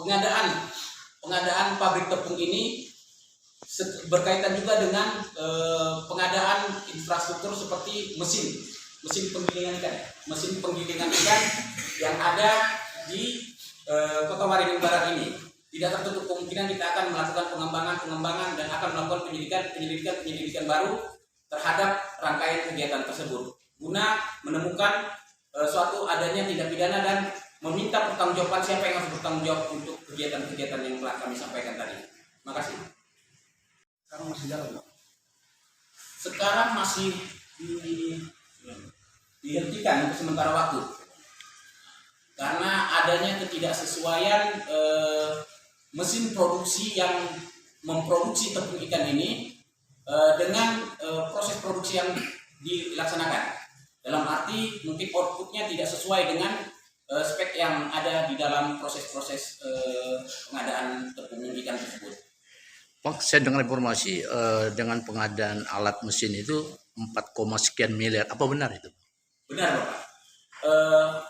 pengadaan pabrik tepung ini berkaitan juga dengan pengadaan infrastruktur seperti mesin penggilingan ikan yang ada di Kota Waringin Barat ini. Tidak tertutup kemungkinan kita akan melakukan pengembangan dan akan melakukan penyelidikan baru terhadap rangkaian kegiatan tersebut guna menemukan suatu adanya tindak pidana dan meminta pertanggungjawaban siapa yang harus bertanggung jawab untuk kegiatan-kegiatan yang telah kami sampaikan tadi. Terima kasih. Sekarang masih jalan, Pak? Sekarang masih dihentikan untuk sementara waktu karena adanya ketidaksesuaian mesin produksi yang memproduksi tepung ikan ini dengan proses produksi yang dilaksanakan. Dalam arti mungkin outputnya tidak sesuai dengan spek yang ada di dalam proses-proses pengadaan tepung ikan tersebut. Pak, saya dengar informasi dengan pengadaan alat mesin itu 4, sekian miliar. Apa benar itu? Benar, Bapak.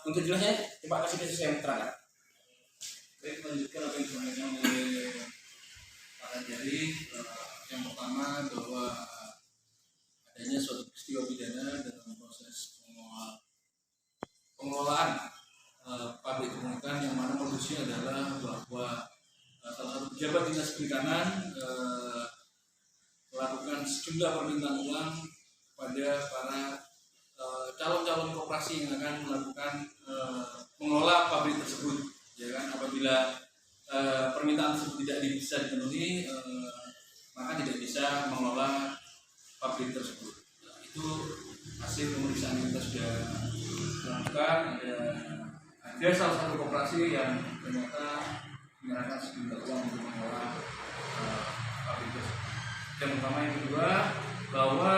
Untuk jelasnya, coba kasih saya yang terangkan. Baik, melanjutkan apa yang disampaikan oleh Pak Anjari. Yang pertama bahwa adanya suatu peristiwa pidana dalam proses pengelolaan pabrik tepung ikan yang mana modusnya adalah bahwa salah satu pejabat dinas perikanan melakukan sejumlah permintaan uang kepada para calon-calon koperasi yang akan melakukan mengelola pabrik tersebut, ya kan? Apabila permintaan tersebut tidak bisa dipenuhi, maka tidak bisa mengelola pabrik tersebut. Nah, itu hasil pemeriksaan yang kita sudah lakukan. Ada salah satu koperasi yang ternyata menyerahkan sejumlah uang untuk mengelola pabrik tersebut. Yang pertama, yang kedua, bahwa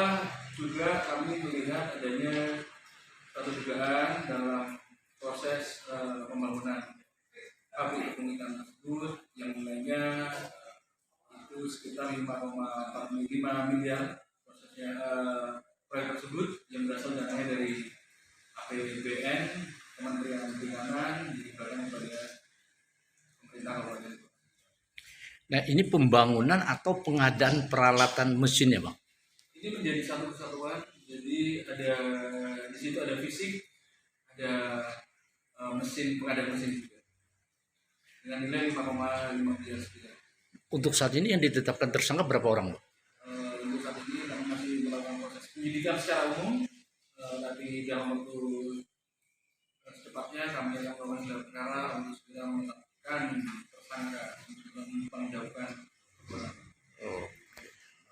juga kami melihat adanya satu dugaan dalam proses pembangunan pabrik tepung ikan tersebut yang nilainya itu sekitar 5,45 miliar prosesnya proyek tersebut yang berasal dananya dari APBN Kementerian Perikanan diberikan kepada pemerintah kabupaten. Nah, ini pembangunan atau pengadaan peralatan mesinnya, Bang? Ini menjadi satu kesatuan. Jadi di situ ada fisik, ada pengadaan mesin juga dengan nilai 5,5 miliar sekitar. Untuk saat ini yang ditetapkan tersangka berapa orang, Bang? Untuk saat ini kami masih melakukan proses penyidikan secara umum. Nanti dalam waktu secepatnya kami akan melakukan gelar perkara untuk segera menetapkan tersangka untuk mempertanggungjawabkan.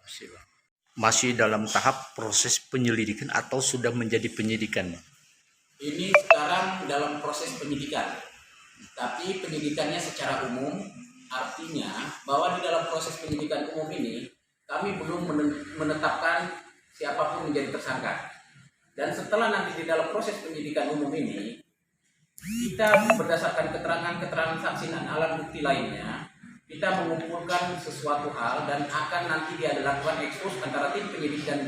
Masih, Bang. Masih dalam tahap proses penyelidikan atau sudah menjadi penyidikan? Ini sekarang dalam proses penyidikan, tapi penyidikannya secara umum, artinya bahwa di dalam proses penyidikan umum ini kami belum menetapkan siapapun menjadi tersangka. Dan setelah nanti di dalam proses penyidikan umum ini, kita berdasarkan keterangan saksi dan alat bukti lainnya, kita mengumpulkan sesuatu hal dan akan nanti dia dilakukan ekspos antara tim penyidik dan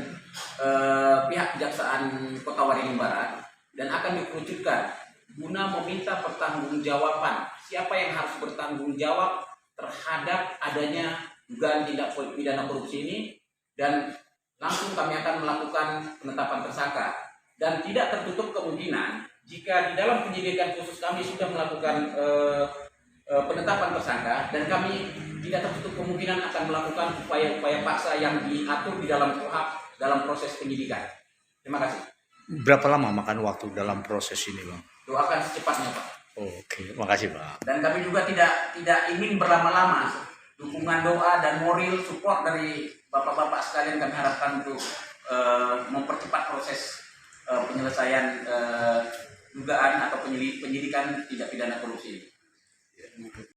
pihak Kejaksaan Kota Waringin Barat dan akan dikerucutkan guna meminta pertanggungjawaban siapa yang harus bertanggung jawab terhadap adanya dugaan tindak pidana korupsi ini, dan langsung kami akan melakukan penetapan tersangka. Dan tidak tertutup kemungkinan jika di dalam penyidikan khusus kami sudah melakukan penetapan tersangka dan kami tidak tertutup kemungkinan akan melakukan upaya-upaya paksa yang diatur di dalam KUHP dalam proses penyidikan. Terima kasih. Berapa lama makan waktu dalam proses ini, Bang? Doakan secepatnya, Pak. Oke, makasih, Pak. Dan kami juga tidak ingin berlama-lama. Dukungan doa dan moral support dari bapak-bapak sekalian kami harapkan untuk mempercepat proses penyelesaian dugaan atau penyidikan tindak pidana korupsi ini.